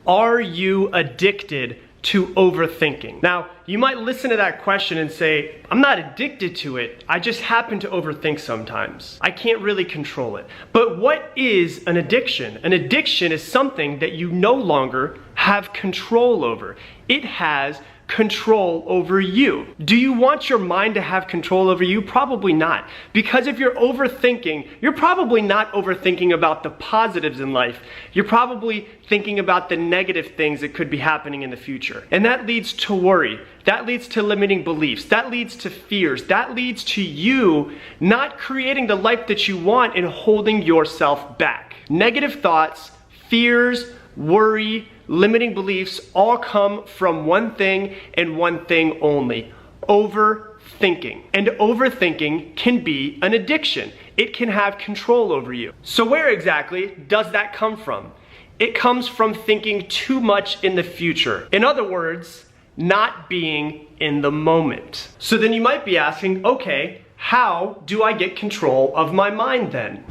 Are you addicted to overthinking? Now, you might listen to that question and say, I'm not addicted to it, I just happen to overthink sometimes. I can't really control it. But what is an addiction? An addiction is something that you no longer have control over. It has control over you. Do you want your mind to have control over you? Probably not. Because if you're overthinking, you're probably not overthinking about the positives in life. You're probably thinking about the negative things that could be happening in the future. And that leads to worry. That leads to limiting beliefs. That leads to fears. That leads to you not creating the life that you want and holding yourself back. Negative thoughts, fears, worry, limiting beliefs all come from one thing and one thing only: overthinking. And overthinking can be an addiction. It can have control over you. So where exactly does that come from? It comes from thinking too much in the future. In other words, not being in the moment. So then you might be asking, okay, how do I get control of my mind then?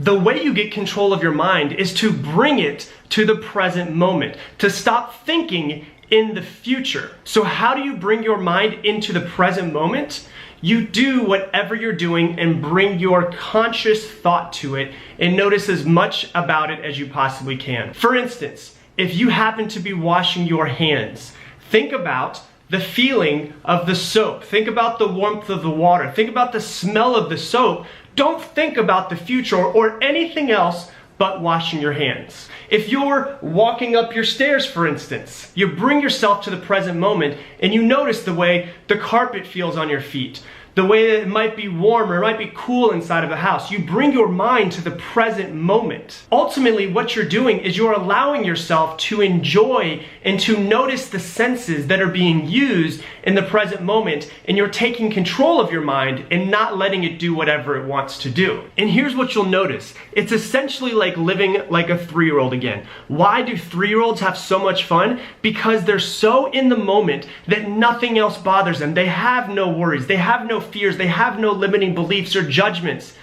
The way you get control of your mind is to bring it to the present moment, to stop thinking in the future. So how do you bring your mind into the present moment? You do whatever you're doing and bring your conscious thought to it and notice as much about it as you possibly can. For instance, if you happen to be washing your hands, think about the feeling of the soap. Think about the warmth of the water. Think about the smell of the soap. Don't think about the future or anything else but washing your hands. If you're walking up your stairs, for instance, you bring yourself to the present moment and you notice the way the carpet feels on your feet, the way that it might be warm or it might be cool inside of the house. You bring your mind to the present moment. Ultimately, what you're doing is you're allowing yourself to enjoy and to notice the senses that are being used in the present moment, and you're taking control of your mind and not letting it do whatever it wants to do. And here's what you'll notice. It's essentially like living like a 3-year-old again. Why do 3-year-olds have so much fun? Because they're so in the moment that nothing else bothers them. They have no worries. They have no fears. They have no limiting beliefs or judgments.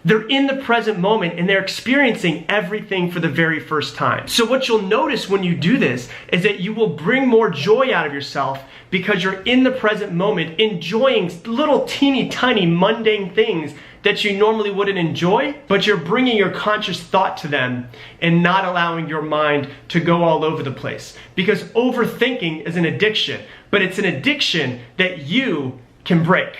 They're in the present moment and they're experiencing everything for the very first time. So what you'll notice when you do this is that you will bring more joy out of yourself because you're in the present moment enjoying little teeny tiny mundane things that you normally wouldn't enjoy, but you're bringing your conscious thought to them and not allowing your mind to go all over the place. Because overthinking is an addiction, but it's an addiction that you can break.